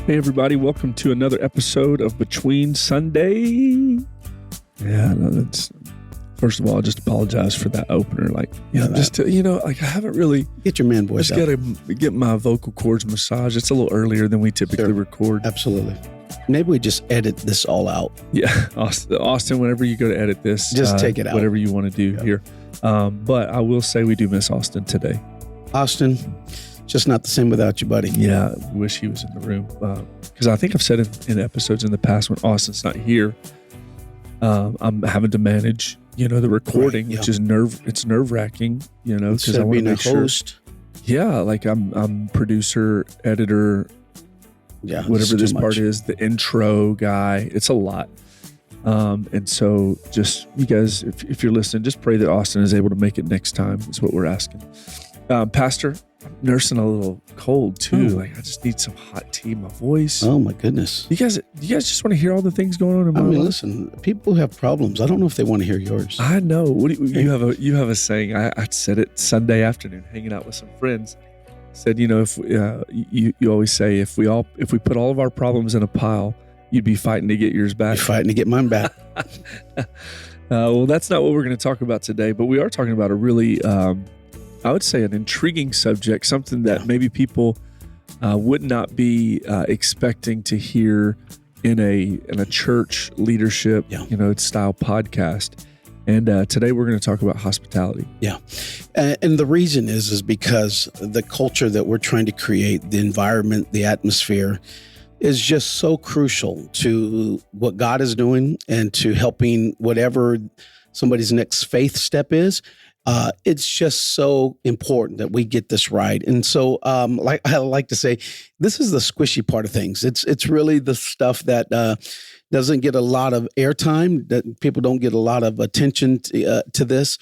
Hey everybody, welcome to another episode of Between Sunday. Yeah, no, that's first of all, I just apologize for that opener. I haven't really get your man voice. Just got to get my vocal cords massaged. It's a little earlier than we typically record. Absolutely. Maybe we just edit this all out. Yeah, Austin, whenever you go to edit this, just take it out. Whatever you want to do here. But I will say we do miss Austin today. Austin, just not the same without you, buddy. Yeah, I wish he was in the room. Because I think I've said in episodes in the past when Austin's not here, I'm having to manage, the recording, which is nerve-wracking, because I want to make sure. Host. Yeah, like I'm producer, editor, whatever this part is, the intro guy. It's a lot. And so just you guys, if you're listening, just pray that Austin is able to make it next time is what we're asking. Pastor, I'm nursing a little cold too. I just need some hot tea in my voice. Oh my goodness. Do you guys just want to hear all the things going on in my life? Listen, people have problems. I don't know if they want to hear yours. I know. You have a saying. I said it Sunday afternoon, hanging out with some friends. Said, if you always say if we put all of our problems in a pile, you'd be fighting to get yours back. You're fighting to get mine back. Well, that's not what we're going to talk about today, but we are talking about a really, I would say, an intriguing subject, something that maybe people would not be expecting to hear in a church leadership, style podcast. And today we're going to talk about hospitality. Yeah. And the reason is because the culture that we're trying to create, the environment, the atmosphere is just so crucial to what God is doing and to helping whatever somebody's next faith step is. It's just so important that we get this right. And so, like I like to say, this is the squishy part of things. It's really the stuff that doesn't get a lot of airtime, that people don't get a lot of attention to this,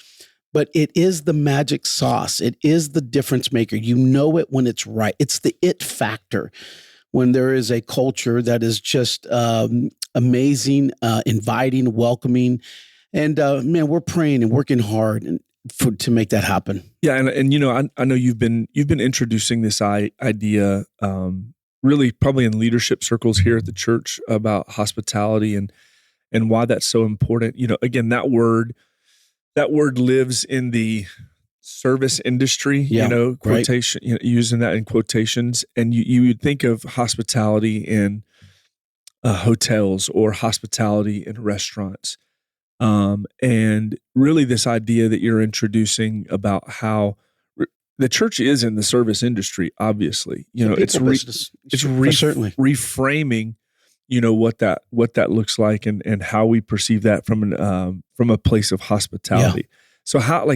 but it is the magic sauce. It is the difference maker. You know it when it's right. It's the it factor when there is a culture that is just amazing, inviting, welcoming. And man, we're praying and working hard to make that happen. Yeah, and I know you've been introducing this idea really probably in leadership circles here at the church about hospitality and why that's so important. Again, that word lives in the service industry, quotation, right. Using that in quotations, and you would think of hospitality in hotels or hospitality in restaurants. And really this idea that you're introducing about how the church is in the service industry, obviously, it's certainly reframing, what that looks like and how we perceive that from a place of hospitality. Yeah. So how,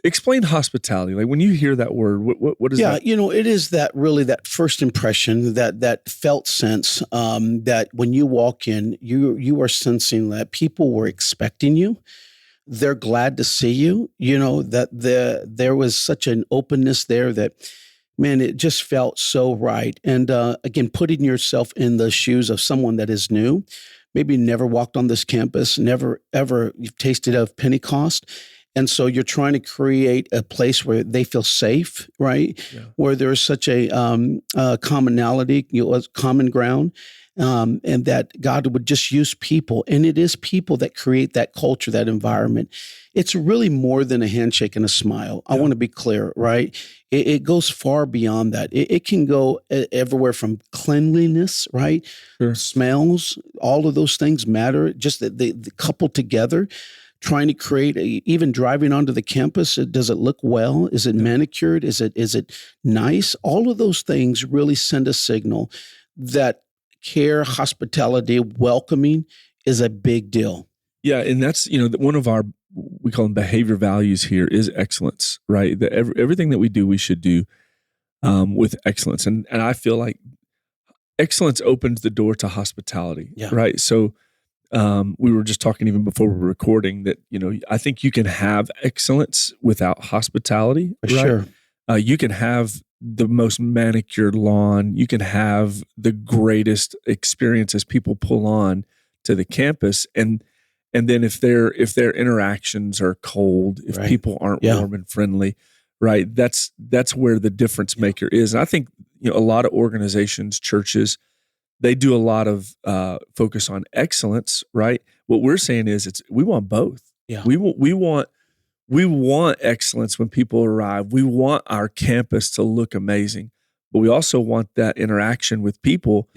explain hospitality. When you hear that word, what is that? It is that first impression, that felt sense, that when you walk in, you are sensing that people were expecting you. They're glad to see you, that there was such an openness there that, man, it just felt so right. And again, putting yourself in the shoes of someone that is new, maybe never walked on this campus, never ever tasted of Pentecost. And so you're trying to create a place where they feel safe, right? Yeah. Where there's such a commonality, common ground, and that God would just use people. And it is people that create that culture, that environment. It's really more than a handshake and a smile. Yeah. I want to be clear, right? It goes far beyond that. It can go everywhere from cleanliness, right? Sure. Smells, all of those things matter. Just that they couple together. Trying to create, even driving onto the campus, does it look well? Is it manicured? Is it nice? All of those things really send a signal that care, hospitality, welcoming is a big deal. Yeah, and that's, one of our, we call them behavior values here, is excellence, right? That everything that we do, we should do with excellence. And I feel like excellence opens the door to hospitality, right? So we were just talking even before we were recording that, I think you can have excellence without hospitality. For right? Sure. You can have the most manicured lawn. You can have the greatest experiences people pull on to the campus. And then if their interactions are cold, if people aren't warm and friendly, right? That's where the difference maker is. And I think, a lot of organizations, churches, they do a lot of focus on excellence, right? What we're saying is we want both. Yeah. We want excellence when people arrive. We want our campus to look amazing, but we also want that interaction with people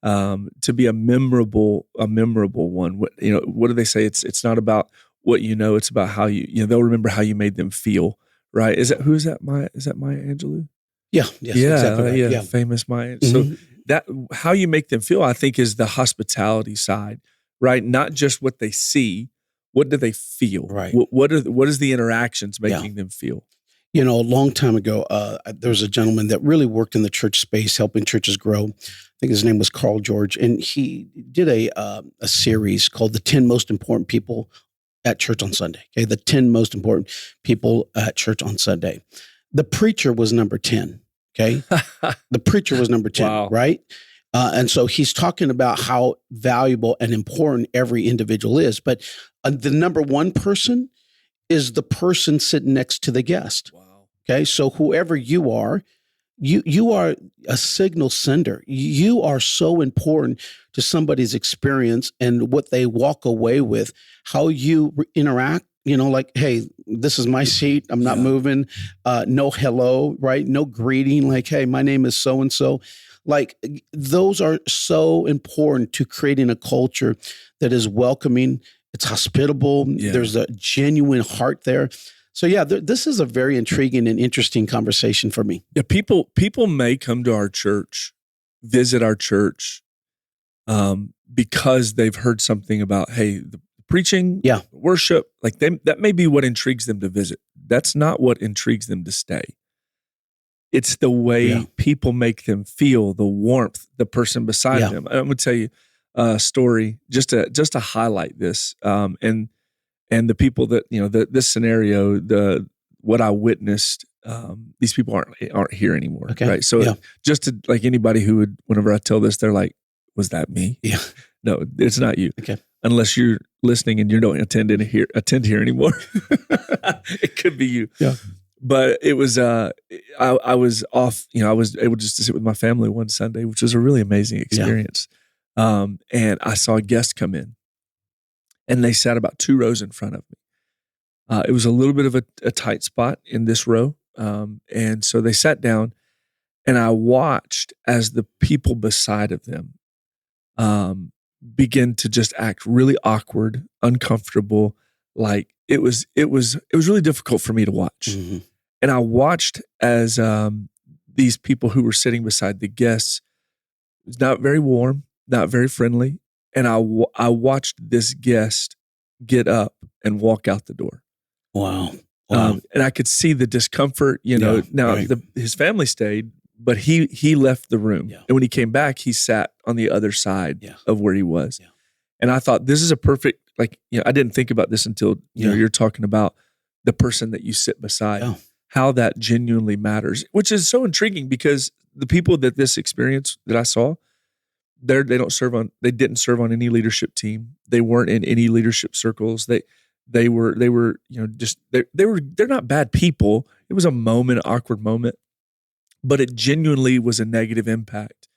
to be a memorable one. What do they say? It's not about what you know, it's about how they'll remember how you made them feel, right? Is that Maya Angelou? Yeah, yes, exactly right. Yeah, famous Maya. So that how you make them feel, I think, is the hospitality side, right? Not just what they see. What do they feel? Right. What is the interactions making them feel? A long time ago, there was a gentleman that really worked in the church space, helping churches grow. I think his name was Carl George, and he did a series called "The 10 Most Important People at Church on Sunday." Okay, the 10 most important people at church on Sunday. The preacher was number 10. Okay, the preacher was number 10. Wow. Right. And so he's talking about how valuable and important every individual is. But the number one person is the person sitting next to the guest. Wow. Okay. So whoever you are a signal sender. You are so important to somebody's experience and what they walk away with, how you interact. Like, hey, this is my seat. I'm not moving. No hello, right? No greeting. Like, hey, my name is so-and-so. Like, those are so important to creating a culture that is welcoming. It's hospitable. Yeah. There's a genuine heart there. So this is a very intriguing and interesting conversation for me. Yeah, people may come to our church, visit our church, because they've heard something about, hey, the preaching, worship, like that may be what intrigues them to visit. That's not what intrigues them to stay. It's the way people make them feel, the warmth, the person beside them. I'm going to tell you a story just to highlight this, and the people that this scenario, what I witnessed. These people aren't here anymore, right? So just to, like, anybody who would, whenever I tell this, they're like, "Was that me?" Yeah, no, it's not you. Okay, unless you're listening and you don't attend here anymore, it could be you. Yeah. But it was, I was off, I was able just to sit with my family one Sunday, which was a really amazing experience. And I saw a guest come in, and they sat about 2 rows in front of me. It was a little bit of a tight spot in this row. And so they sat down, and I watched as the people beside of them begin to just act really awkward, uncomfortable. Like it was really difficult for me to watch. Mm-hmm. And I watched as these people who were sitting beside the guests, it was not very warm, not very friendly. And I watched this guest get up and walk out the door. Wow. And I could see the discomfort, his family stayed, but he left the room. Yeah. And when he came back, he sat on the other side of where he was. Yeah. And I thought, this is a perfect, I didn't think about this until, you're talking about the person that you sit beside. Yeah. How that genuinely matters, which is so intriguing, because the people that this experience that I saw, they didn't serve on any leadership team. They weren't in any leadership circles. They're not bad people. It was an awkward moment, but it genuinely was a negative impact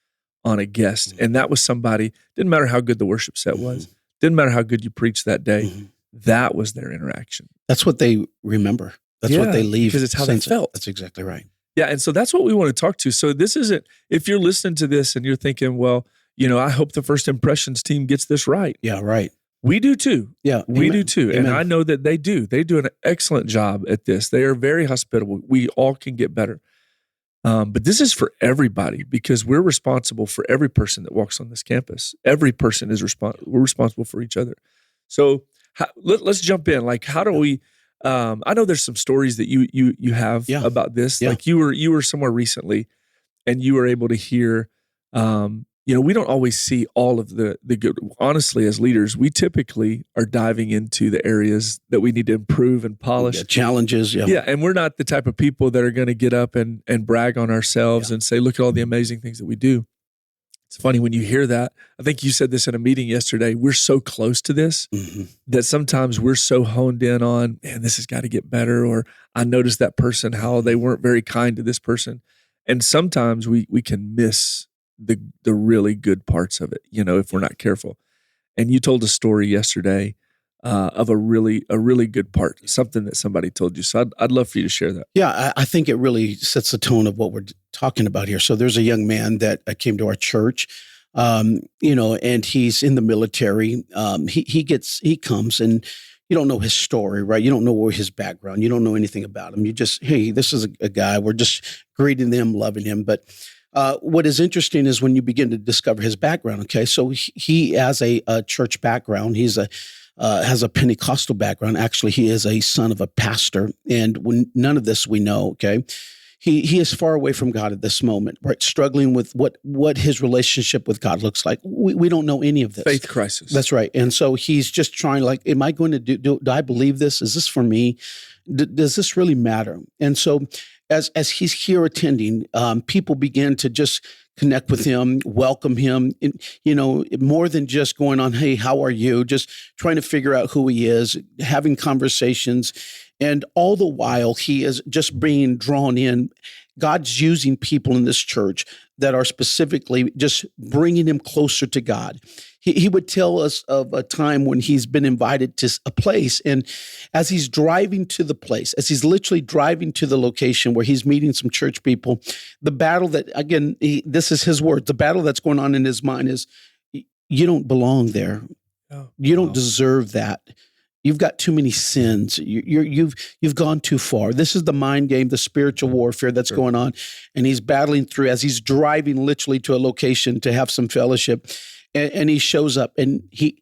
on a guest. Mm-hmm. And that was somebody, didn't matter how good the worship set was, didn't matter how good you preached that day. Mm-hmm. That was their interaction. That's what they remember. That's what they leave. Because it's how they felt. That's exactly right. Yeah. And so that's what we want to talk to. So this isn't, if you're listening to this and you're thinking, well, I hope the First Impressions team gets this right. Yeah, right. We do too. Yeah. We do too. Amen. And I know that they do. They do an excellent job at this. They are very hospitable. We all can get better. But this is for everybody, because we're responsible for every person that walks on this campus. Every person is responsible. We're responsible for each other. So let's jump in. Like, how do we, I know there's some stories that you have about this. Yeah. Like you were somewhere recently, and you were able to hear, we don't always see all of the good. Honestly, as leaders, we typically are diving into the areas that we need to improve and polish. Challenges, Yeah, and we're not the type of people that are going to get up and brag on ourselves and say, look at all the amazing things that we do. It's funny when you hear that. I think you said this in a meeting yesterday. We're so close to this that sometimes we're so honed in on, man, this has got to get better. Or I noticed that person, how they weren't very kind to this person. And sometimes we can miss the really good parts of it, if we're not careful. And you told a story yesterday of a really good part, something that somebody told you. So I'd love for you to share that. Yeah, I think it really sets the tone of what we're talking about here. So there's a young man that came to our church, and he's in the military. He comes and you don't know his story, right? You don't know his background. You don't know anything about him. You just, hey, this is a guy. We're just greeting him, loving him. But what is interesting is when you begin to discover his background. Okay, so he has a church background. He's has a Pentecostal background. Actually, he is a son of a pastor, and when none of this we know. Okay, he is far away from God at this moment, right? Struggling with what his relationship with God looks like. We don't know any of this. Faith crisis. That's right. And so he's just trying, like, am I going to do I believe this? Is this for me? Does this really matter? And so as he's here attending, people begin to just connect with him, welcome him, and, more than just going on, hey, how are you? Just trying to figure out who he is, having conversations. And all the while, he is just being drawn in. God's using people in this church that are specifically just bringing him closer to God. He would tell us of a time when he's been invited to a place, and as he's driving to the place, as he's literally driving to the location where he's meeting some church people, the battle that, again, this is his word, the battle that's going on in his mind is, you don't belong there. Oh, you don't deserve that. You've got too many sins. You've gone too far. This is the mind game, the spiritual warfare that's going on, and he's battling through as he's driving literally to a location to have some fellowship, and he shows up, and he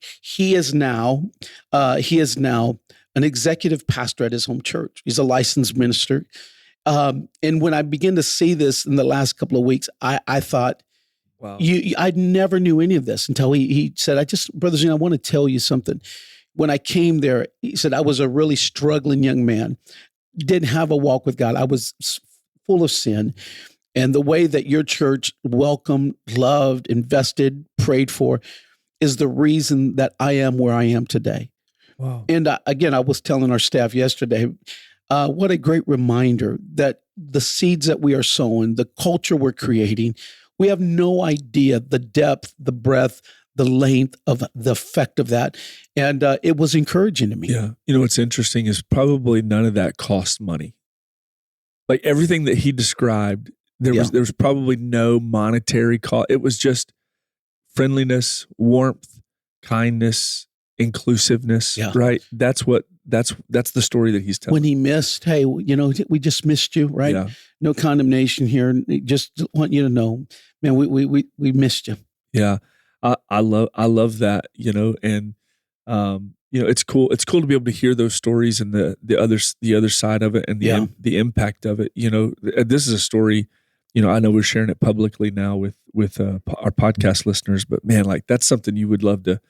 is now an executive pastor at his home church. He's a licensed minister, and when I begin to see this in the last couple of weeks, I thought, wow, I never knew any of this until he said, Brother Zane, I want to tell you something. When I came there, he said, I was a really struggling young man, didn't have a walk with God. I was full of sin. And the way that your church welcomed, loved, invested, prayed for is the reason that I am where I am today. Wow. And again, I was telling our staff yesterday, what a great reminder that the seeds that we are sowing, the culture we're creating, we have no idea the depth, the breadth, the length of the effect of that. And it was encouraging to me. Yeah. What's interesting is probably none of that cost money. Like everything that he described, there was probably no monetary cost. It was just friendliness, warmth, kindness, inclusiveness, right? That's the story that he's telling. When he missed, hey, we just missed you, right? Yeah. No condemnation here. Just want you to know, man, we missed you. Yeah. I love that, and it's cool. It's cool to be able to hear those stories and the other side of it and the impact of it. This is a story, I know we're sharing it publicly now with our podcast listeners, but man, like that's something you would love to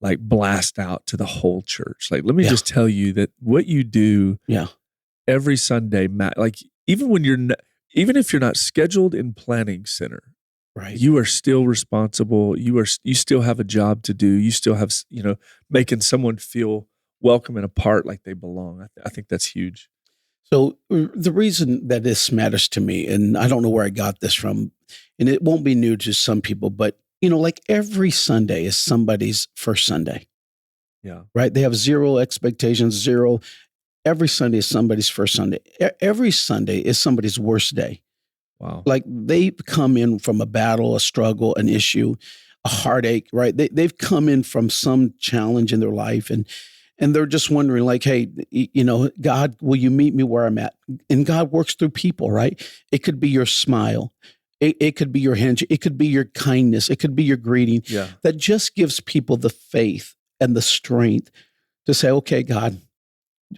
like blast out to the whole church. Like, let me just tell you that what you do every Sunday, like even if you're not scheduled in planning center, right, you are still responsible. You still have a job to do. You still have, making someone feel welcome and a part like they belong. I think that's huge. So the reason that this matters to me, and I don't know where I got this from, and it won't be new to some people, but like every Sunday is somebody's first Sunday. Yeah. Right. They have zero expectations, zero. Every Sunday is somebody's first Sunday. Every Sunday is somebody's worst day. Wow. Like they come in from a battle, a struggle, an issue, a heartache, right? They've come in from some challenge in their life and they're just wondering like, hey, God, will you meet me where I'm at? And God works through people, right? It could be your smile. It could be your handshake. It could be your kindness. It could be your greeting that just gives people the faith and the strength to say, okay, God,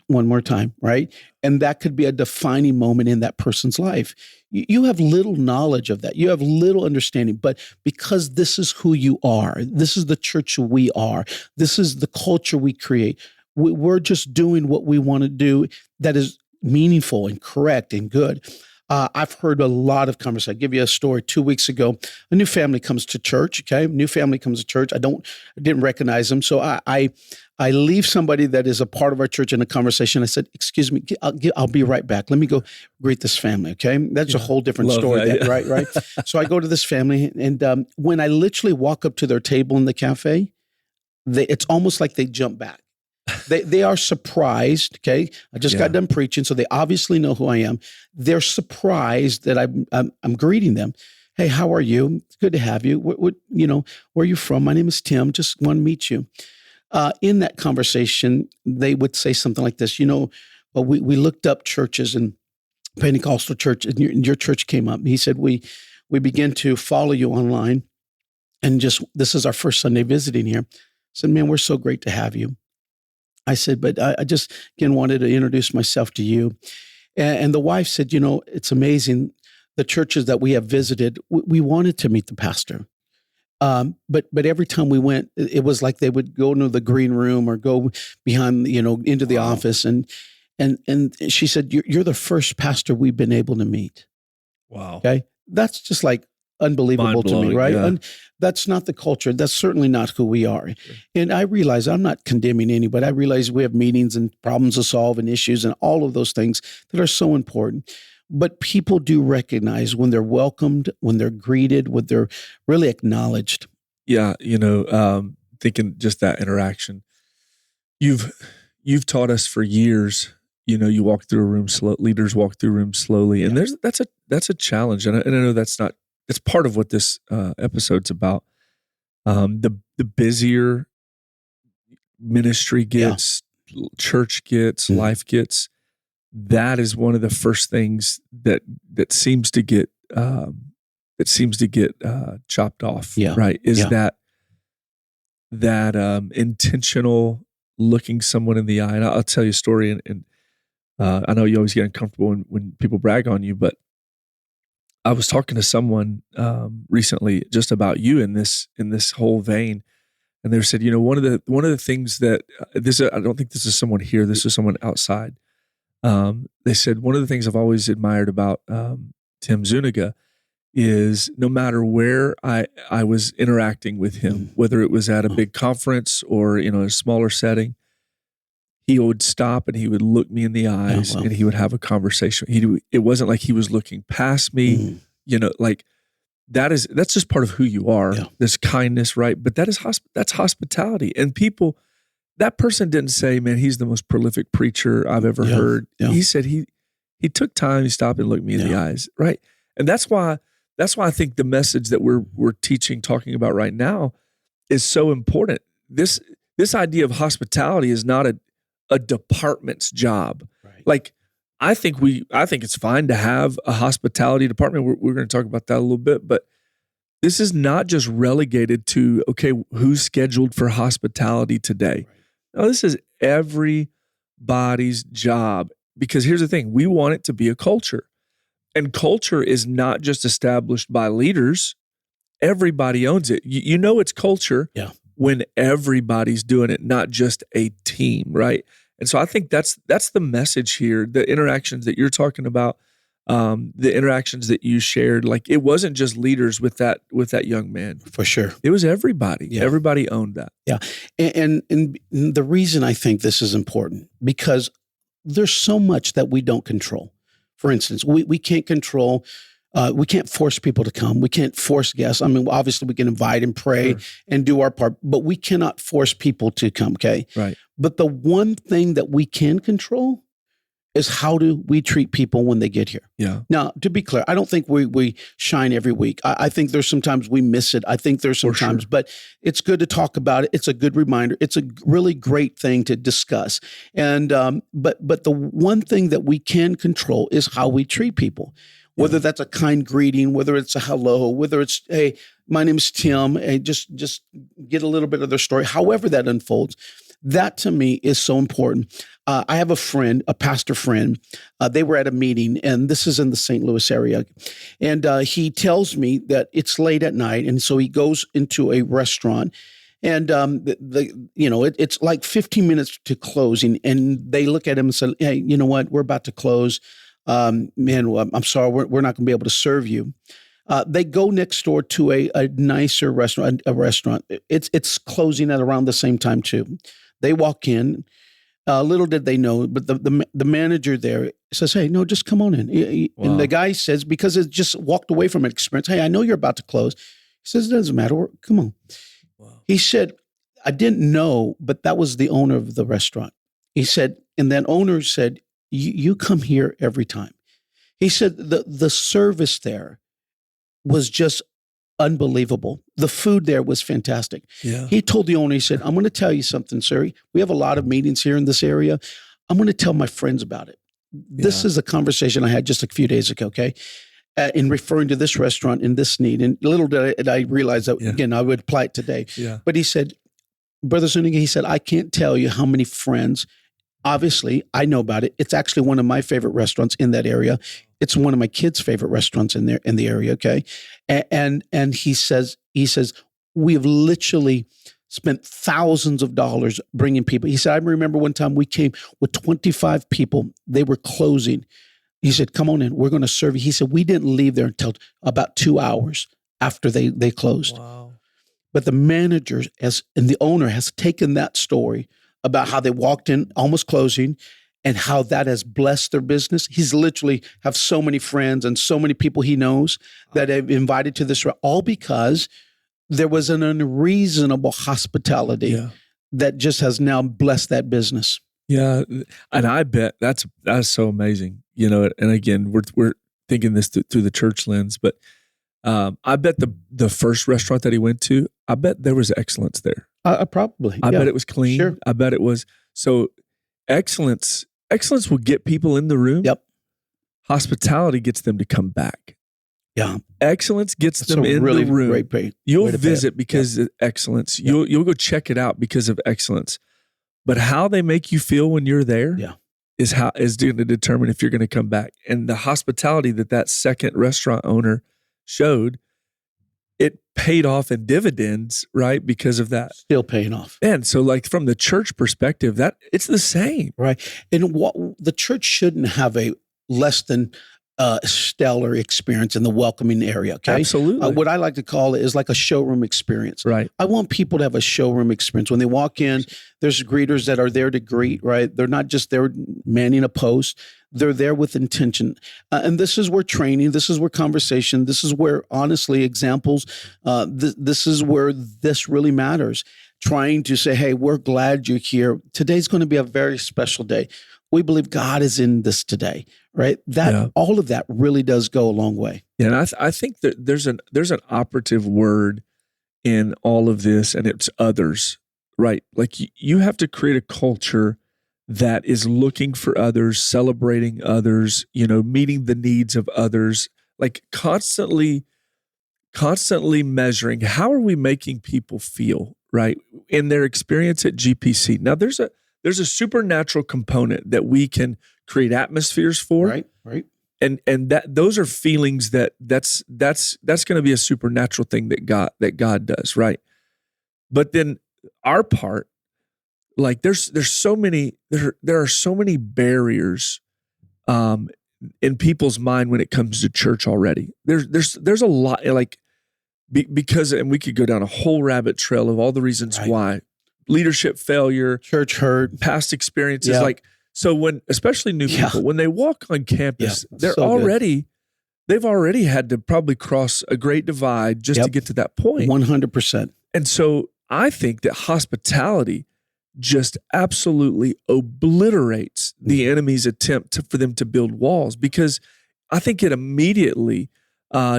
one more time, right? And that could be a defining moment in that person's life. You have little knowledge of that. You have little understanding, but because this is who you are, this is the church we are, this is the culture we create, we're just doing what we want to do that is meaningful and correct and good. I've heard a lot of conversations. I'll give you a story. 2 weeks ago, a new family comes to church. Okay, new family comes to church. I didn't recognize them, so I I leave somebody that is a part of our church in a conversation. I said, "Excuse me, I'll be right back. Let me go greet this family." Okay, that's a whole different Love story. that, yeah. Right. So I go to this family, and when I literally walk up to their table in the cafe, it's almost like they jump back. They are surprised. Okay, I just got done preaching, so they obviously know who I am. They're surprised that I'm greeting them. Hey, how are you? It's good to have you. What where are you from? My name is Tim. Just want to meet you. In that conversation, they would say something like this. We looked up churches, and Pentecostal church, and your church came up. He said we began to follow you online, and just this is our first Sunday visiting here. I said, man, we're so great to have you. I said, but I just again wanted to introduce myself to you. And the wife said, it's amazing. The churches that we have visited, we wanted to meet the pastor. But every time we went, it was like they would go into the green room or go behind, into the office. And she said, you're the first pastor we've been able to meet. Wow. Okay. That's just like unbelievable to me, right? Yeah. And that's not the culture. That's certainly not who we are. Sure. And I realize I'm not condemning anybody. I realize we have meetings and problems to solve and issues and all of those things that are so important. But people do recognize when they're welcomed, when they're greeted, when they're really acknowledged. Yeah, thinking just that interaction. You've taught us for years. You walk through a room slow. Leaders walk through rooms slowly, and that's a challenge. And I know that's part of what this episode's about. The busier ministry gets, church gets, life gets. That is one of the first things that seems to get chopped off. Yeah. Right? Is that intentional looking someone in the eye? And I'll tell you a story, and I know you always get uncomfortable when people brag on you, but I was talking to someone recently just about you in this whole vein, and they said, one of the things that I don't think this is someone here. This is someone outside. They said one of the things I've always admired about Tim Zuniga is no matter where I was interacting with him, whether it was at a big conference or a smaller setting, he would stop and he would look me in the eyes and he would have a conversation. It wasn't like he was looking past me, like that's just part of who you are. Yeah. There's kindness, right? But that's hospitality. And people, that person didn't say, man, he's the most prolific preacher I've ever heard. Yeah. He said he took time, he stopped and looked me in the eyes, right? And that's why I think the message that we're talking about right now is so important. This idea of hospitality is not a department's job. Right. Like I think it's fine to have a hospitality department. We're going to talk about that a little bit, but this is not just relegated to, okay, who's scheduled for hospitality today? Right. No, this is everybody's job, because here's the thing. We want it to be a culture, and culture is not just established by leaders. Everybody owns it. You know it's culture when everybody's doing it, not just a team, right? And so I think that's the message here. The interactions that you're talking about, the interactions that you shared, like it wasn't just leaders with that young man. For sure. It was everybody. Yeah. Everybody owned that. Yeah. And the reason I think this is important, because there's so much that we don't control. For instance, we can't control, we can't force people to come. We can't force guests. I mean, obviously we can invite and pray and do our part, but we cannot force people to come, okay? Right. But the one thing that we can control is how do we treat people when they get here. Yeah. Now, to be clear, I don't think we shine every week. I think there's sometimes we miss it. I think there's sometimes, but it's good to talk about it. It's a good reminder. It's a really great thing to discuss. And but the one thing that we can control is how we treat people. Whether that's a kind greeting, whether it's a hello, whether it's, hey, my name is Tim, hey, just get a little bit of their story, however that unfolds. That to me is so important. I have a friend, a pastor friend. They were at a meeting, and this is in the St. Louis area. And he tells me that it's late at night, and so he goes into a restaurant. And it's like 15 minutes to closing, and they look at him and say, "Hey, you know what? We're about to close. Man, I'm sorry, we're not going to be able to serve you." They go next door to a nicer restaurant. It's closing at around the same time too. They walk in. Little did they know, but the manager there says, "Hey, no, just come on in." And the guy says, because it just walked away from an experience, "Hey, I know you're about to close." He says, "It doesn't matter. Come on." Wow. He said, "I didn't know, but that was the owner of the restaurant." He said, and that owner said, "You come here every time." He said the service there was just unbelievable. The food there was fantastic. Yeah. He told the owner, he said, "I'm going to tell you something, sir. We have a lot of meetings here in this area. I'm going to tell my friends about it." This is a conversation I had just a few days ago, okay? In referring to this restaurant and this need. And little did I realize that, again, I would apply it today. Yeah. But he said, Brother Zuniga, he said, "I can't tell you how many friends, obviously, I know about it. It's actually one of my favorite restaurants in that area. It's one of my kids' favorite restaurants in the area." Okay, and he says we have literally spent thousands of dollars bringing people. He said, "I remember one time we came with 25 people. They were closing." He said, "Come on in. We're going to serve you." He said, "We didn't leave there until about 2 hours after they closed." Wow. But the manager and the owner has taken that story about how they walked in almost closing and how that has blessed their business. He's literally have so many friends and so many people he knows that have invited to this, all because there was an unreasonable hospitality that just has now blessed that business. Yeah. And I bet that's so amazing, and again, we're thinking this through the church lens, but I bet the first restaurant that he went to, I bet there was excellence there. Probably. I bet it was clean. Sure. I bet it was. So excellence will get people in the room. Yep. Hospitality gets them to come back. Yeah. Excellence gets them in the room. Great You'll visit because of excellence. Yep. You'll go check it out because of excellence. But how they make you feel when you're there is going to determine if you're going to come back. And the hospitality that second restaurant owner showed, it paid off in dividends, right? Because of that. Still paying off. And so like from the church perspective, that it's the same. Right. And the church shouldn't have a less than stellar experience in the welcoming area. Okay. Absolutely. What I like to call it is like a showroom experience. Right. I want people to have a showroom experience. When they walk in, there's greeters that are there to greet, right? They're not just there manning a post. They're there with intention. And this is where training, this is where conversation, this is where honestly examples, this is where this really matters. Trying to say, "Hey, we're glad you're here. Today's going to be a very special day. We believe God is in this today," right? All of that really does go a long way. Yeah, and I think that there's an operative word in all of this, and it's others, right? Like you have to create a culture that is looking for others, celebrating others, meeting the needs of others, like constantly measuring how are we making people feel, right? In their experience at GPC. Now there's a supernatural component that we can create atmospheres for. Right. And that those are feelings that's going to be a supernatural thing that God does, right? But then our part, like there are so many barriers in people's mind when it comes to church already. There's a lot, like because, and we could go down a whole rabbit trail of all the reasons why. Leadership failure, church hurt, past experiences. Like, so when, especially new people, when they walk on campus, they've already had to probably cross a great divide just to get to that point. 100%. And so I think that hospitality just absolutely obliterates the enemy's attempt for them to build walls, because I think it immediately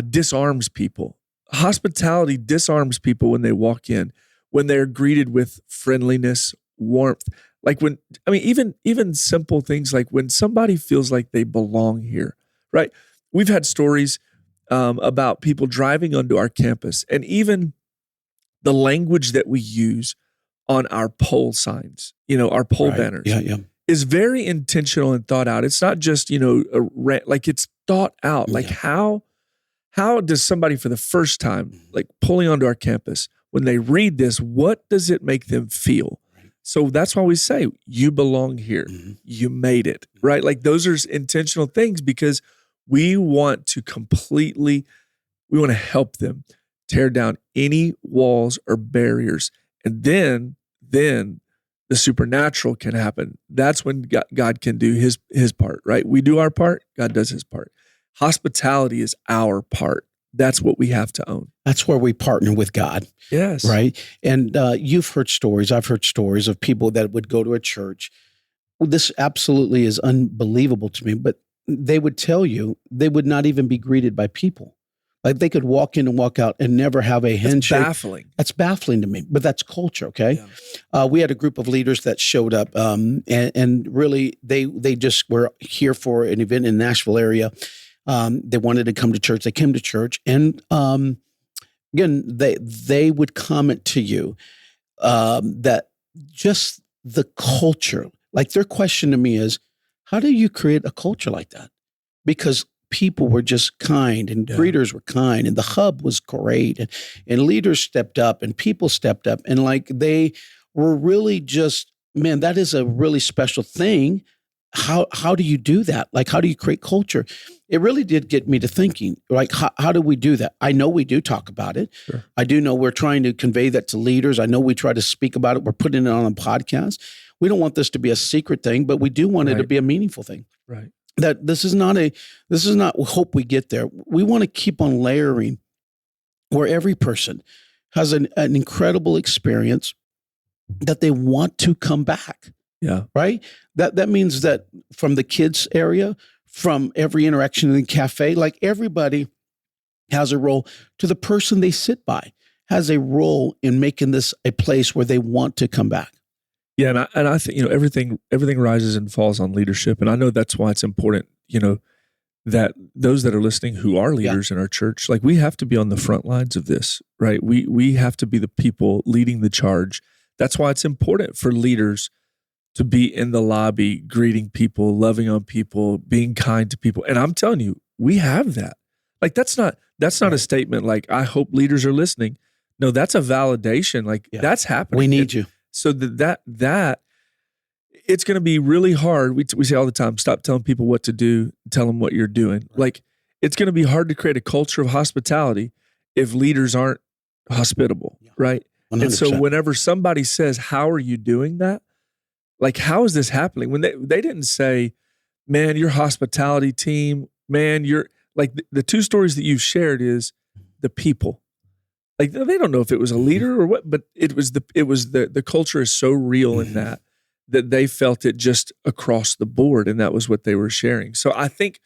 disarms people. Hospitality disarms people when they walk in, when they're greeted with friendliness, warmth. Like even simple things like when somebody feels like they belong here, right? We've had stories about people driving onto our campus, and even the language that we use on our pole signs, our pole banners, is very intentional and thought out. It's not just, like it's thought out. Like how does somebody for the first time, like pulling onto our campus, when they read this, what does it make them feel? So that's why we say, you belong here. You made it, right? Like those are intentional things, because we want to help them tear down any walls or barriers. And then the supernatural can happen. That's when God can do his part, right? We do our part, God does his part. Hospitality is our part. That's what we have to own. That's where we partner with God. Yes. Right. And you've heard stories. I've heard stories of people that would go to a church. Well, this absolutely is unbelievable to me, but they would tell you they would not even be greeted by people. Like they could walk in and walk out and never have a handshake. That's baffling. That's baffling to me, but that's culture, okay? Yeah. We had a group of leaders that showed up, and really they just were here for an event in the Nashville area. They wanted to come to church. They came to church, and again, they would comment to you that just the culture, like their question to me is, how do you create a culture like that? Because people were just kind, and greeters were kind, and the hub was great, and leaders stepped up, and people stepped up, and like they were really just, man, that is a really special thing. How do you do that? Like, how do you create culture? It really did get me to thinking, like, how do we do that? I know we do talk about it. Sure. I do know we're trying to convey that to leaders. I know we try to speak about it. We're putting it on a podcast. We don't want this to be a secret thing, but we do want it to be a meaningful thing. Right. That this is not hope we get there. We want to keep on layering where every person has an incredible experience that they want to come back. Yeah. Right. That means that from the kids area, from every interaction in the cafe, like everybody has a role. To the person they sit by has a role in making this a place where they want to come back. Yeah, and I think everything rises and falls on leadership, and I know that's why it's important. That those that are listening who are leaders in our church, like we have to be on the front lines of this, right? We have to be the people leading the charge. That's why it's important for leaders to be in the lobby, greeting people, loving on people, being kind to people. And I'm telling you, we have that. Like that's not a statement like I hope leaders are listening. No, that's a validation. Like that's happening. We need you. So that it's going to be really hard. We say all the time, stop telling people what to do, tell them what you're doing. Right. Like it's going to be hard to create a culture of hospitality if leaders aren't hospitable, right? 100%. And so whenever somebody says, how are you doing that? Like, how is this happening? When they didn't say, man, your hospitality team, man, you're like the two stories that you've shared is the people. Like they don't know if it was a leader or what, but it was the culture is so real in that they felt it just across the board, and that was what they were sharing. So I think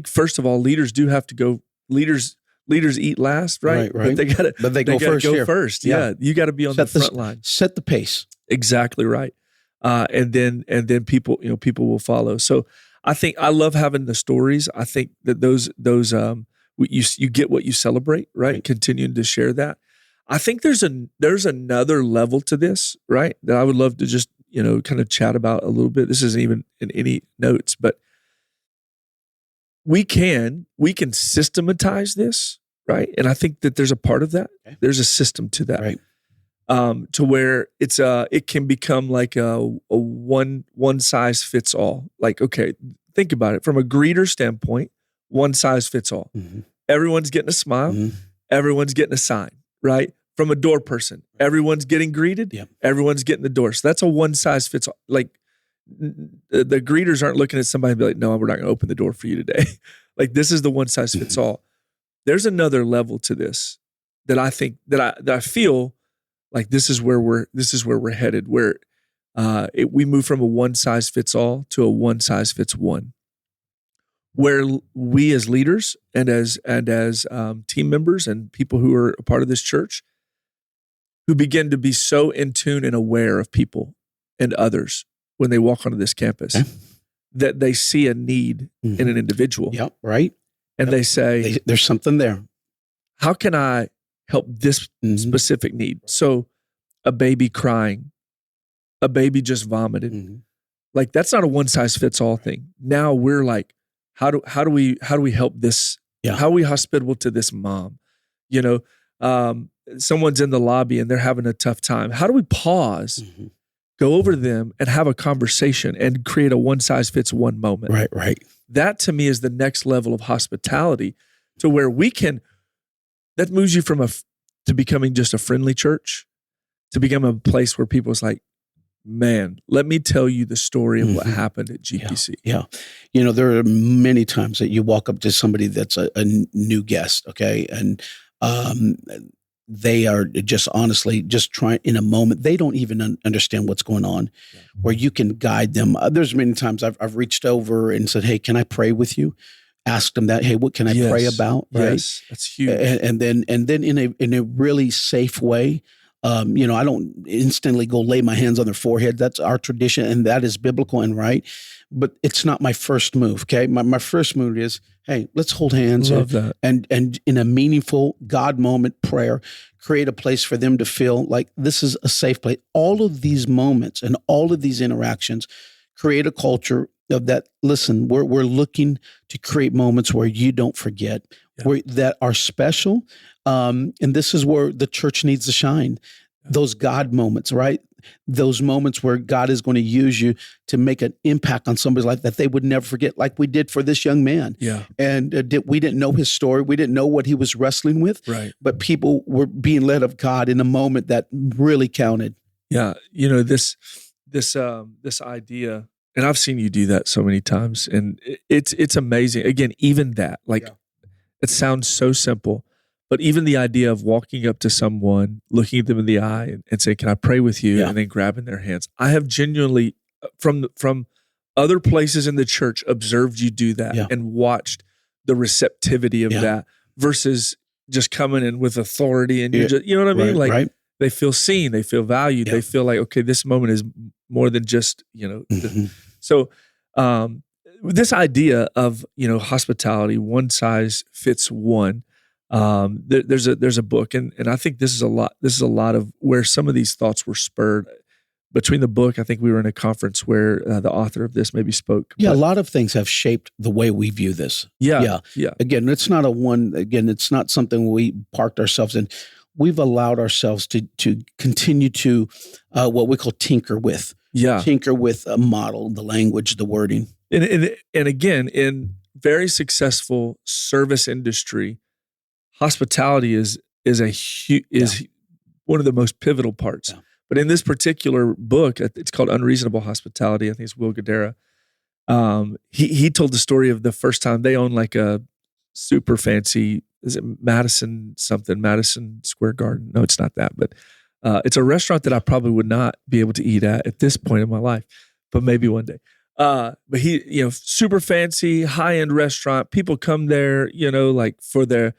first of all, leaders do have to go. Leaders eat last, right? Right. But they go first. Yeah, you got to be on the front line. Set the pace. Exactly right. And then people will follow. So I think I love having the stories. I think that those you get what you celebrate, right? Continuing to share that. I think there's another level to this, right? That I would love to just, kind of chat about a little bit. This isn't even in any notes, but we can systematize this, right? And I think that there's a part of that. Okay. There's a system to that. Right. To where it can become like a one size fits all. Like, okay, think about it from a greeter standpoint, one size fits all. Mm-hmm. Everyone's getting a smile. Mm-hmm. Everyone's getting a sign, right? From a door person, everyone's getting greeted. Yep. Everyone's getting the door. So that's a one size fits all. Like the greeters aren't looking at somebody and be like, no, we're not going to open the door for you today. Like this is the one size fits all. There's another level to this that I think that I feel like this is where we're headed, where we move from a one size fits all to a one size fits one, where we as leaders and as team members and people who are a part of this church, who begin to be so in tune and aware of people and others when they walk onto this campus, that they see a need in an individual. Yep, right. And they say, there's something there. How can I help this specific need? So a baby crying, a baby just vomited. Like that's not a one size fits all thing. Now we're like, how do we help this? Yeah. How are we hospitable to this mom? Someone's in the lobby and they're having a tough time. How do we pause, go over to them and have a conversation and create a one size fits one moment? Right. That to me is the next level of hospitality, to where that moves you from to becoming just a friendly church to become a place where people's like, man, let me tell you the story of what happened at GPC. Yeah. There are many times that you walk up to somebody that's a new guest, okay? And um, they are just honestly just trying in a moment. They don't even understand what's going on, where you can guide them. There's many times I've reached over and said, "Hey, can I pray with you?" Asked them that. Hey, what can I pray about? Right? Yes, that's huge. And then in a really safe way. I don't instantly go lay my hands on their forehead. That's our tradition, and that is biblical and right. But it's not my first move. Okay, my first move is, hey, let's hold hands. Love that. And in a meaningful God moment prayer, create a place for them to feel like this is a safe place. All of these moments and all of these interactions create a culture of that. Listen, we're looking to create moments where you don't forget, that are special. And this is where the church needs to shine. Those God moments, right? Those moments where God is going to use you to make an impact on somebody's life that they would never forget, like we did for this young man. Yeah. And we didn't know his story. We didn't know what he was wrestling with. Right. But people were being led of God in a moment that really counted. Yeah. This idea, and I've seen you do that so many times, and it's amazing. Again, even that, it sounds so simple, but even the idea of walking up to someone, looking at them in the eye and saying, "Can I pray with you?" And then grabbing their hands. I have genuinely, from other places in the church, observed you do that and watched the receptivity of that versus just coming in with authority and you know what I mean? They feel seen, they feel valued, they feel like, okay, this moment is more than just, So this idea of, hospitality, one size fits one. There's a book, and I think this is a lot of where some of these thoughts were spurred. Between the book, I think we were in a conference where the author of this maybe spoke. Yeah, a lot of things have shaped the way we view this. Yeah. Again, it's not something we parked ourselves in. We've allowed ourselves to continue to what we call tinker with. Yeah. Tinker with a model, the language, the wording. And again, in very successful service industry, hospitality is one of the most pivotal parts. Yeah. But in this particular book, it's called Unreasonable Hospitality. I think it's Will Guidara. He told the story of the first time they owned like a super fancy, is it Madison Square Garden? No, it's not that, but it's a restaurant that I probably would not be able to eat at this point in my life, but maybe one day. But he, super fancy, high-end restaurant. People come there, like for the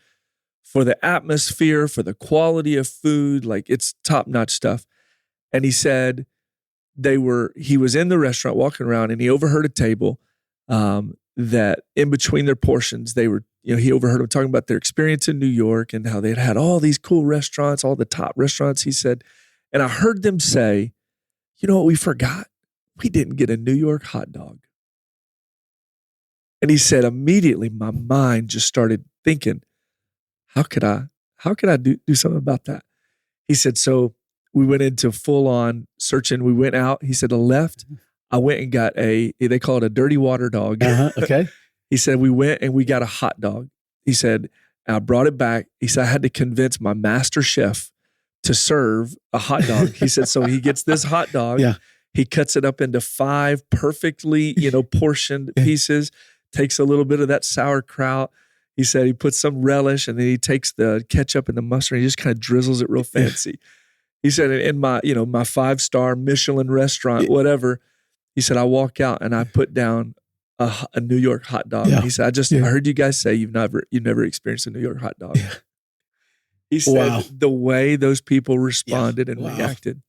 atmosphere, for the quality of food, like it's top-notch stuff. And he said he was in the restaurant walking around, and he overheard a table that in between their portions, they were, he overheard them talking about their experience in New York and how they had all these cool restaurants, all the top restaurants, he said. And I heard them say, you know what we forgot? We didn't get a New York hot dog. And he said, immediately my mind just started thinking, how could I do something about that? He said, so we went into full on searching. We went out. He said, to the left, I went and got they call it a dirty water dog. Okay. He said, we went and we got a hot dog. He said, I brought it back. He said, I had to convince my master chef to serve a hot dog. He said, so he gets this hot dog. Yeah. He cuts it up into 5 perfectly, portioned pieces, takes a little bit of that sauerkraut. He said he puts some relish, and then he takes the ketchup and the mustard, and he just kind of drizzles it real fancy. He said, in my 5-star Michelin restaurant, whatever, he said, I walk out and I put down a New York hot dog. Yeah. He said, I heard you guys say you've never experienced a New York hot dog. Yeah. He said, the way those people responded and reacted.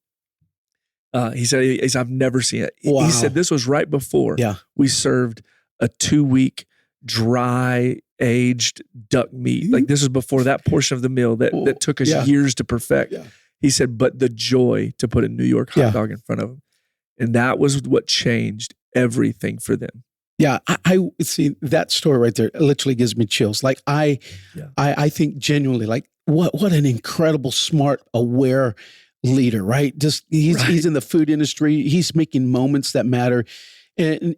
He said, I've never seen it. He said, this was right before we served a 2-week dry aged duck meat. Like this was before that portion of the meal that took us years to perfect. Yeah. He said, but the joy to put a New York hot dog in front of them. And that was what changed everything for them. Yeah, I see that story right there. It literally gives me chills. Like I think genuinely, like what an incredible, smart, aware leader, right? Just he's in the food industry. He's making moments that matter. And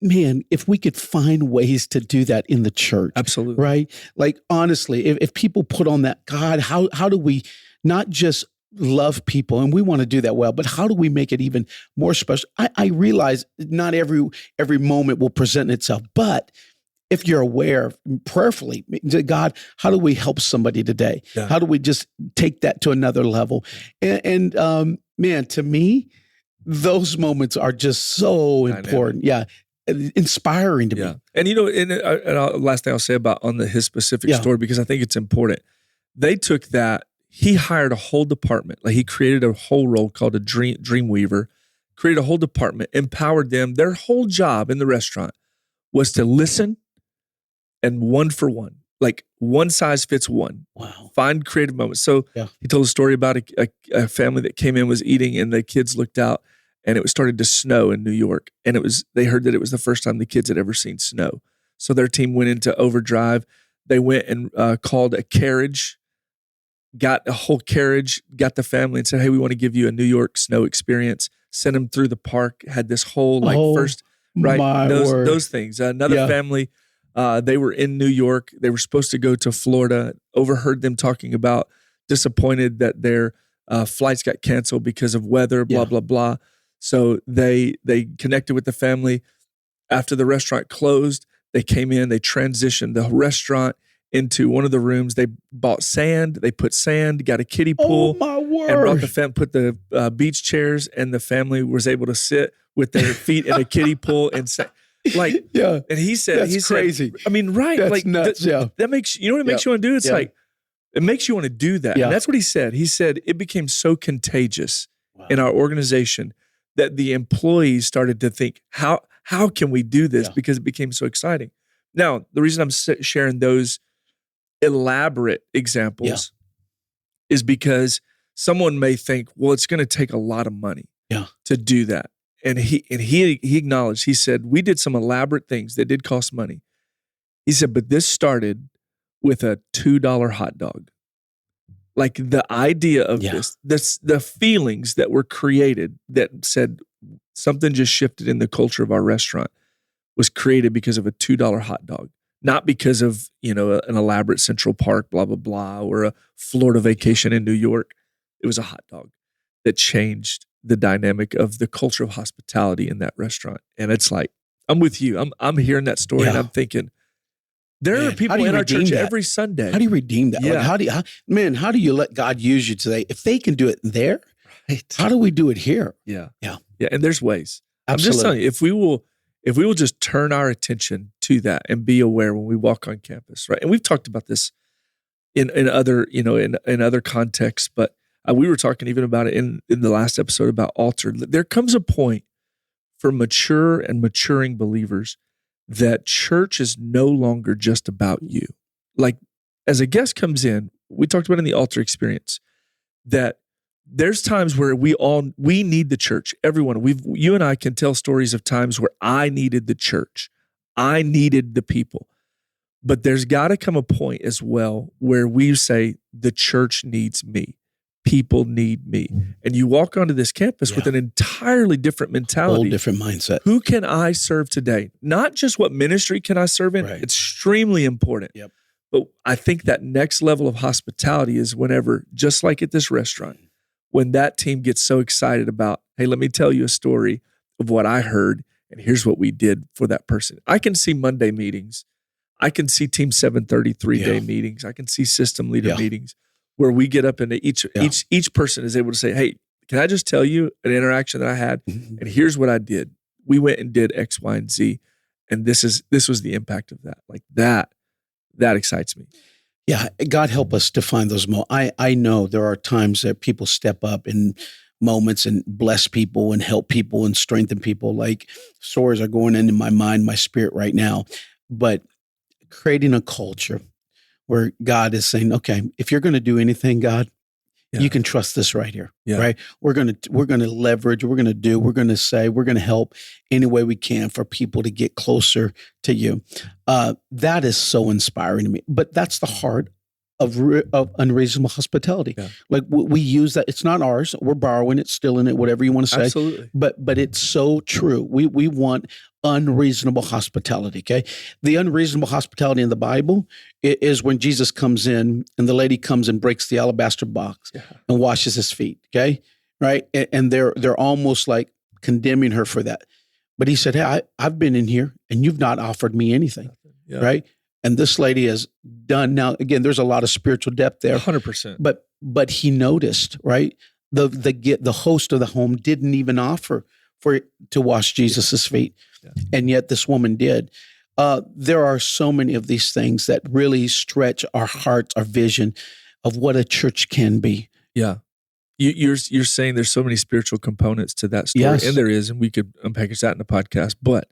man, if we could find ways to do that in the church, absolutely, right? Like honestly, if people put on that, God, how do we not just love people, and we want to do that well. But how do we make it even more special? I realize not every moment will present itself, but if you're aware prayerfully, God, how do we help somebody today? Yeah. How do we just take that to another level? And man, to me, those moments are just so important. Yeah. Inspiring to me. And last thing I'll say about on his specific story, because I think it's important. They took that, he hired a whole department. Like he created a whole role called a dream weaver, created a whole department, empowered them. Their whole job in the restaurant was to listen and one for one, like one size fits one. Wow. Find creative moments. So he told a story about a family that came in, was eating, and the kids looked out, and it started to snow in New York. And they heard that it was the first time the kids had ever seen snow. So their team went into overdrive. They went and called a carriage, got a whole carriage, got the family and said, hey, we want to give you a New York snow experience. Sent them through the park, had this whole those things. Another family, they were in New York. They were supposed to go to Florida. Overheard them talking about disappointed that their flights got canceled because of weather, blah, blah, blah. So they connected with the family. After the restaurant closed, they came in, they transitioned the restaurant into one of the rooms. They bought sand, they put sand, got a kiddie pool, and brought put the beach chairs, and the family was able to sit with their feet in a kiddie pool and say, like, and he said, that's crazy. I mean, right. That's like nuts, that makes, you know what it makes you want to do? It's like, it makes you want to do that. And that's what he said. He said, it became so contagious in our organization that the employees started to think, how can we do this? Because it became so exciting. Now, the reason I'm sharing those elaborate examples is because someone may think, well, it's going to take a lot of money to do that. And he acknowledged, he said, we did some elaborate things that did cost money. He said, but this started with a $2 hot dog. Like the idea of this, the feelings that were created that said something just shifted in the culture of our restaurant was created because of a $2 hot dog. Not because of, an elaborate Central Park, blah, blah, blah, or a Florida vacation in New York. It was a hot dog that changed the dynamic of the culture of hospitality in that restaurant. And it's like, I'm with you. I'm hearing that story and I'm thinking, there are people in our church every Sunday. How do you redeem that? Yeah. Like, how do you let God use you today? If they can do it there, how do we do it here? Yeah. And there's ways. Absolutely. I'm just telling you, if we will just turn our attention to that and be aware when we walk on campus, right? And we've talked about this in other, in other contexts, but we were talking even about it in the last episode about altar. There comes a point for mature and maturing believers that church is no longer just about you. Like as a guest comes in, we talked about in the altar experience that there's times where we need the church. Everyone, you and I can tell stories of times where I needed the church. I needed the people. But there's got to come a point as well where we say the church needs me. People need me. And you walk onto this campus with an entirely different mentality. Whole different mindset. Who can I serve today? Not just what ministry can I serve in. Right. Extremely important. Yep. But I think that next level of hospitality is whenever, just like at this restaurant, when that team gets so excited about, hey, let me tell you a story of what I heard, and here's what we did for that person. I can see Monday meetings. I can see Team 733 day meetings. I can see system leader meetings where we get up and each person is able to say, hey, can I just tell you an interaction that I had? And here's what I did. We went and did X, Y, and Z. And this was the impact of that. Like that excites me. Yeah, God help us to find those moments. I know there are times that people step up in moments and bless people and help people and strengthen people. Like stories are going into my mind, my spirit right now. But creating a culture where God is saying, okay, if you're going to do anything, God, you can trust this right here, right? We're going to leverage, we're going to say, we're going to help any way we can for people to get closer to you. That is so inspiring to me. But that's the heart of unreasonable hospitality. Yeah. Like we use that. It's not ours. We're borrowing it, stealing it, whatever you want to say. Absolutely. But it's so true. We want unreasonable hospitality. Okay. The unreasonable hospitality in the Bible is when Jesus comes in and the lady comes and breaks the alabaster box and washes his feet. Okay. Right. And they're almost like condemning her for that. But he said, hey, I've been in here and you've not offered me anything. Yeah. Right. And this lady has done. Now, again, there's a lot of spiritual depth there. 100%. But he noticed, right? The host of the home didn't even offer to wash Jesus's feet. Yeah. And yet this woman did. There are so many of these things that really stretch our hearts, our vision of what a church can be. Yeah. You're saying there's so many spiritual components to that story. Yes. And there is, and we could unpackage that in the podcast, but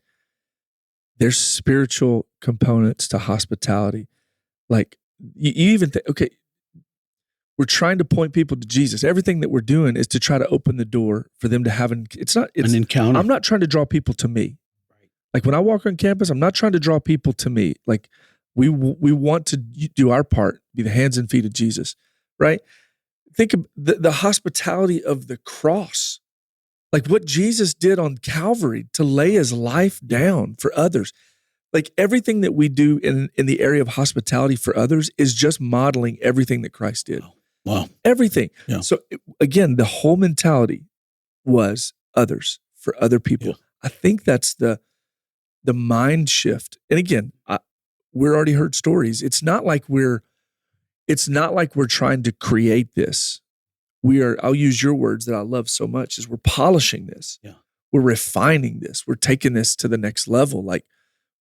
there's spiritual components to hospitality. Like you even think, okay, we're trying to point people to Jesus. Everything that we're doing is to try to open the door for them to have an encounter. I'm not trying to draw people to me. Right. Like when I walk on campus, I'm not trying to draw people to me. Like we want to do our part, be the hands and feet of Jesus, right? Think of the hospitality of the cross. Like what Jesus did on Calvary to lay his life down for others. Like everything that we do in the area of hospitality for others is just modeling everything that Christ did. Wow. Everything. Yeah. So again, the whole mentality was others, for other people. Yeah. I think that's the mind shift. And again, we're already heard stories. It's not like we're trying to create this. I'll use your words that I love so much, is we're polishing this. Yeah. We're refining this. We're taking this to the next level. Like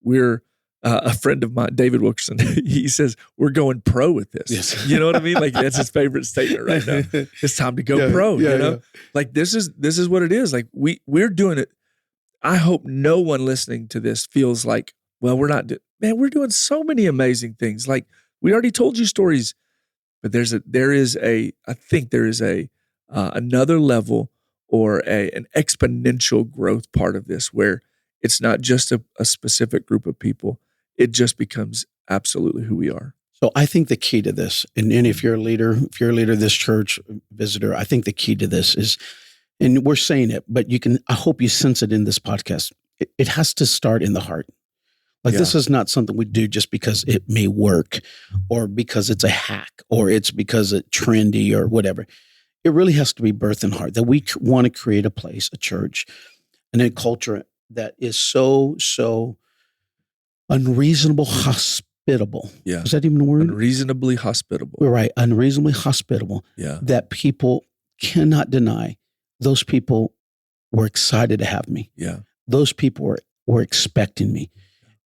we're, a friend of mine, David Wilkerson, he says, we're going pro with this. Yes. You know what I mean? Like that's his favorite statement right now. It's time to go pro, you know? Yeah. Like this is what it is. Like we're doing it. I hope no one listening to this feels like, well, we're we're doing so many amazing things. Like we already told you stories. But there is another level or an exponential growth part of this where it's not just a specific group of people. It just becomes absolutely who we are. So I think the key to this, and if you're a leader of this church, visitor, I think the key to this is, and we're saying it, but I hope you sense it in this podcast. It has to start in the heart. Like this is not something we do just because it may work or because it's a hack or it's because it's trendy or whatever. It really has to be birthed in heart, that we want to create a place, a church, and a culture that is so unreasonable hospitable. Yeah. Is that even a word? Unreasonably hospitable. We're right. Unreasonably hospitable. Yeah. That people cannot deny. Those people were excited to have me. Yeah. Those people were expecting me.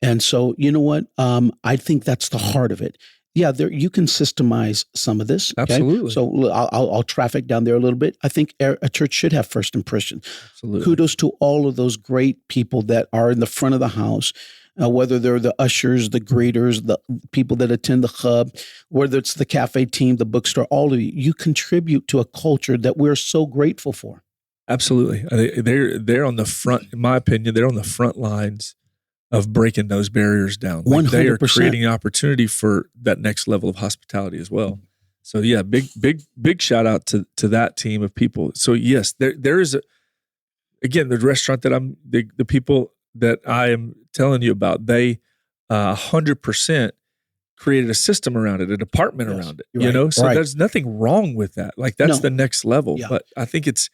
And so, you know what? I think that's the heart of it. Yeah, you can systemize some of this. Okay? Absolutely. So I'll traffic down there a little bit. I think a church should have first impressions. Absolutely. Kudos to all of those great people that are in the front of the house, whether they're the ushers, the greeters, the people that attend the hub, whether it's the cafe team, the bookstore, all of you. You contribute to a culture that we're so grateful for. Absolutely. They're on the front, in my opinion, they're on the front lines of breaking those barriers down. Like 100%. They are creating an opportunity for that next level of hospitality as well. So yeah, big shout out to that team of people. So yes, there is again, the restaurant that the people that I am telling you about, they 100% created a system around it, a department around it, you know? So there's nothing wrong with that. Like that's the next level. Yeah. But I think it's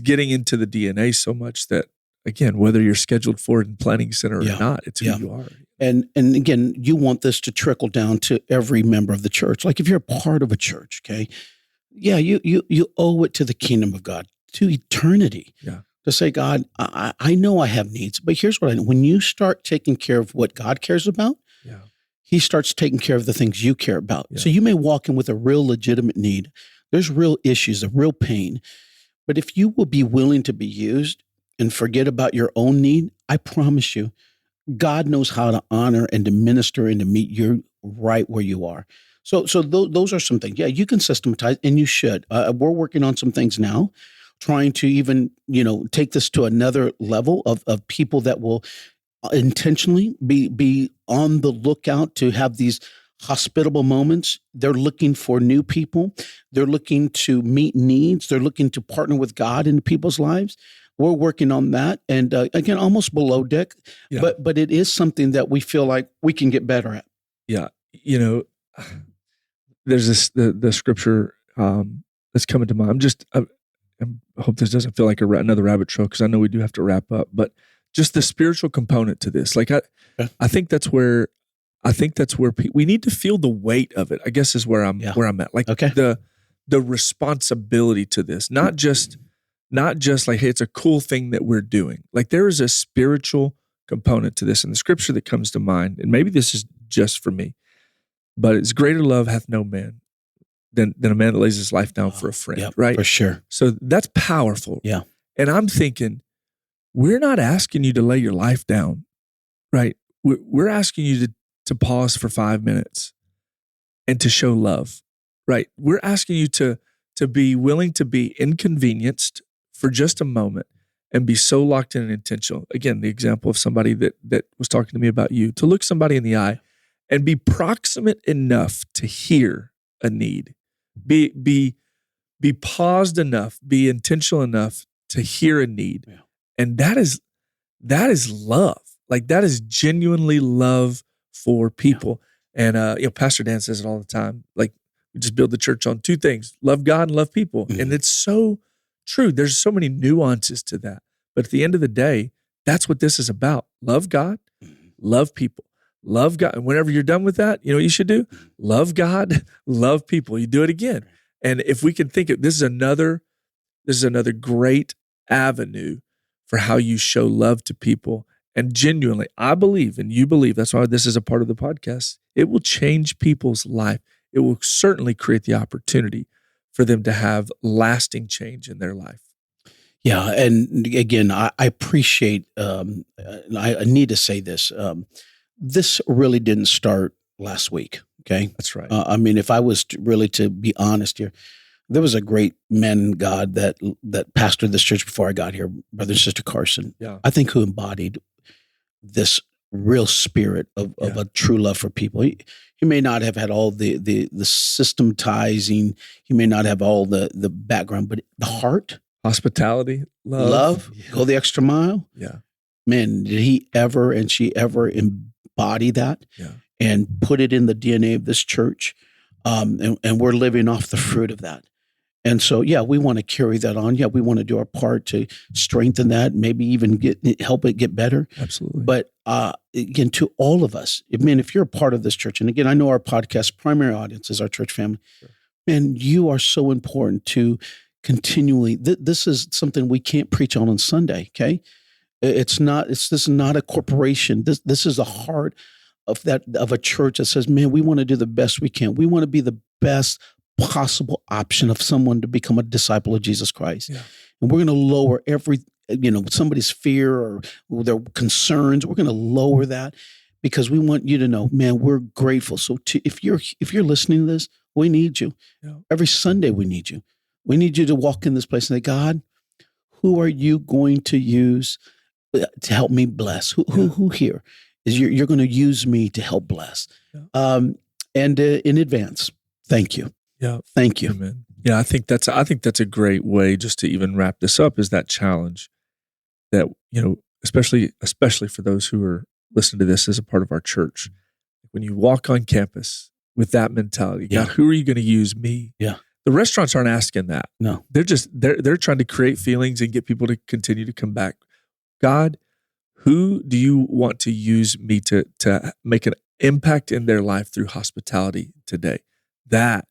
getting into the DNA so much that, again, whether you're scheduled for it in planning center or not, it's who you are. And again, you want this to trickle down to every member of the church. Like if you're a part of a church, okay, you owe it to the kingdom of God, to eternity. Yeah. To say, God, I know I have needs, but here's what I know. When you start taking care of what God cares about, he starts taking care of the things you care about. Yeah. So you may walk in with a real legitimate need. There's real issues, a real pain. But if you will be willing to be used and forget about your own need, I promise you, God knows how to honor and to minister and to meet you right where you are. So those are some things. Yeah, you can systematize, and you should. We're working on some things now, trying to even, take this to another level of people that will intentionally be on the lookout to have these hospitable moments. They're looking for new people. They're looking to meet needs. They're looking to partner with God in people's lives. We're working on that. And again, almost below deck, Yeah. but it is something that we feel like we can get better at. Yeah. There's the scripture that's coming to mind. I hope this doesn't feel like another rabbit trail, because I know we do have to wrap up, but just the spiritual component to this. Like I think that's where we need to feel the weight of it, I guess, is where I'm at. Like the responsibility to this, not just like, hey, it's a cool thing that we're doing. Like, there is a spiritual component to this. And the scripture that comes to mind, and maybe this is just for me, but it's greater love hath no man than a man that lays his life down for a friend, right? For sure. So that's powerful. Yeah. And I'm thinking, we're not asking you to lay your life down, right? We're asking you to pause for 5 minutes and to show love, right? We're asking you to be willing to be inconvenienced for just a moment and be so locked in and intentional. Again, the example of somebody that was talking to me about you, to look somebody in the eye and be proximate enough to hear a need, be paused enough, be intentional enough to hear a need. Yeah. And that is love. Like, that is genuinely love for people. Yeah. And Pastor Dan says it all the time. Like, we just build the church on 2 things: love God and love people. Mm-hmm. And it's so true. There's so many nuances to that. But at the end of the day, that's what this is about. Love God, love people. Love God. And whenever you're done with that, you know what you should do? Love God, love people. You do it again. And if we can think this is another great avenue for how you show love to people. And genuinely, I believe, and you believe, that's why this is a part of the podcast, it will change people's life. It will certainly create the opportunity for them to have lasting change in their life. Yeah. And again, I appreciate, I need to say this. This really didn't start last week. Okay. That's right. I mean, if I was to be honest here, there was a great man in God that pastored this church before I got here, Brother and Sister Carson. Yeah. I think who embodied this real spirit of a true love for people. He may not have had all the systematizing. He may not have all the background, but the heart, hospitality, love, go the extra mile. Yeah. Man, did he ever and she ever embody that and put it in the DNA of this church? And we're living off the fruit of that. And so, we want to carry that on. Yeah, we want to do our part to strengthen that, maybe even help it get better. Absolutely. But again, to all of us, if you're a part of this church, and again, I know our podcast primary audience is our church family. Sure. Man, you are so important to continually. This is something we can't preach on Sunday. Okay, this is not a corporation. This is the heart of a church that says, man, we want to do the best we can. We want to be the best possible option of someone to become a disciple of Jesus Christ. Yeah. And we're going to lower somebody's fear or their concerns. We're going to lower that because we want you to know, man, we're grateful. So if you're listening to this, we need you. Yeah. Every Sunday we need you. We need you to walk in this place and say, God, who are you going to use to help me bless? Who here is you're going to use me to help bless? Yeah. And in advance, thank you. Yeah. Thank you. Amen. Yeah, I think that's a great way just to even wrap this up, is that challenge that, especially for those who are listening to this as a part of our church. When you walk on campus with that mentality, God, who are you going to use? Me? Yeah. The restaurants aren't asking that. No. They're trying to create feelings and get people to continue to come back. God, who do you want to use me to make an impact in their life through hospitality today? That,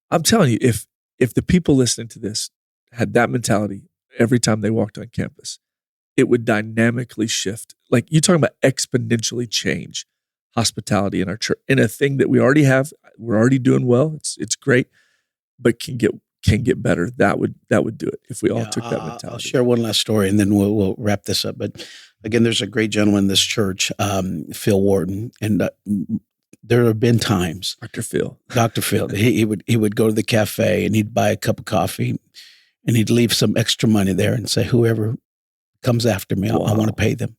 I'm telling you, if the people listening to this had that mentality every time they walked on campus, it would dynamically shift. Like, you're talking about exponentially change hospitality in our church, in a thing that we already have. We're already doing well. It's great, but can get better. That would do it if we all took that mentality. I'll share one last story and then we'll wrap this up. But again, there's a great gentleman in this church, Phil Wharton, and there have been times, Dr. Phil, he would go to the cafe and he'd buy a cup of coffee and he'd leave some extra money there and say, whoever comes after me, I want to pay them.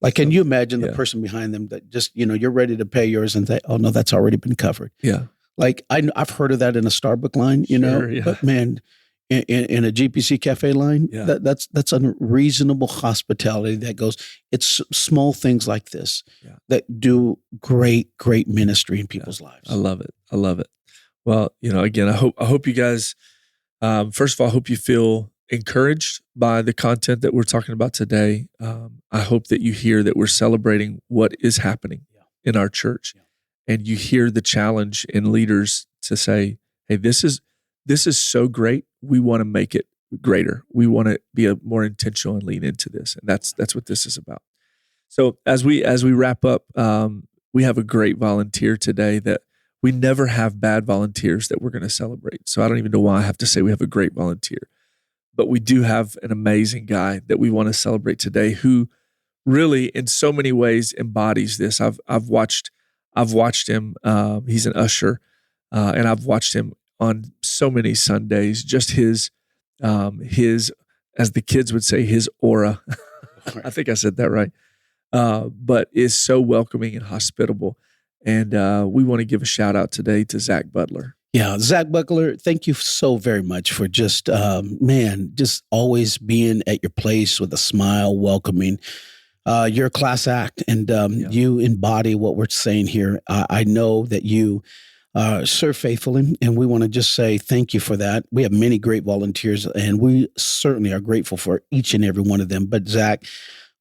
Like, can you imagine the yeah. person behind them that just, you're ready to pay yours and say, oh no, that's already been covered. Yeah. Like I've heard of that in a Starbucks line, Sure, yeah. but man, in a GPC cafe line, Yeah. that's unreasonable hospitality that goes, it's small things like this Yeah. that do great ministry in people's lives. I love it. I love it. Well, again, I hope you guys, first of all, I hope you feel encouraged by the content that we're talking about today. I hope that you hear that we're celebrating what is happening in our church, and you hear the challenge in leaders to say, "Hey, this is so great. We want to make it greater. We want to be more intentional and lean into this." And that's what this is about. So as we wrap up, we have a great volunteer today that we never have bad volunteers that we're going to celebrate. So I don't even know why I have to say we have a great volunteer. But we do have an amazing guy that we want to celebrate today who really in so many ways embodies this. I've watched him. He's an usher, and I've watched him on so many Sundays. Just his as the kids would say, his aura. I think I said that right. But is so welcoming and hospitable. And we want to give a shout out today to Zach Butler. Yeah, Zach Butler, thank you so very much for just always being at your place with a smile, welcoming. You're a class act, and you embody what we're saying here. I know that you serve faithfully, and we want to just say thank you for that. We have many great volunteers, and we certainly are grateful for each and every one of them. But Zach,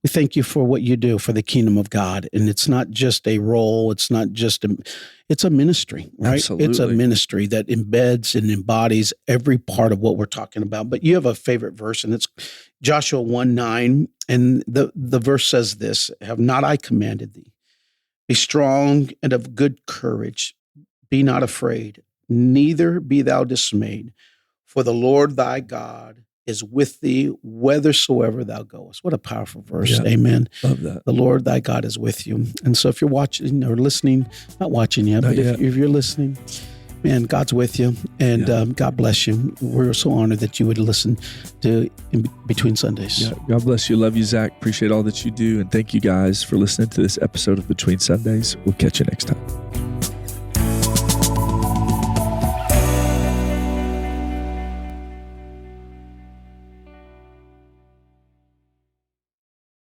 we thank you for what you do for the kingdom of God. And it's not just a role. It's not just it's a ministry, right? Absolutely. It's a ministry that embeds and embodies every part of what we're talking about. But you have a favorite verse, and it's Joshua 1:9. And the verse says this: "Have not I commanded thee? Be strong and of good courage. Be not afraid, neither be thou dismayed. For the Lord thy God is with thee whithersoever thou goest." What a powerful verse. Yeah, amen. Love that. The Lord thy God is with you. And so if you're watching or listening, not watching yet, but if you're listening, man, God's with you. And God bless you. We're so honored that you would listen to In Between Sundays. Yeah, God bless you. Love you, Zach. Appreciate all that you do. And thank you guys for listening to this episode of Between Sundays. We'll catch you next time.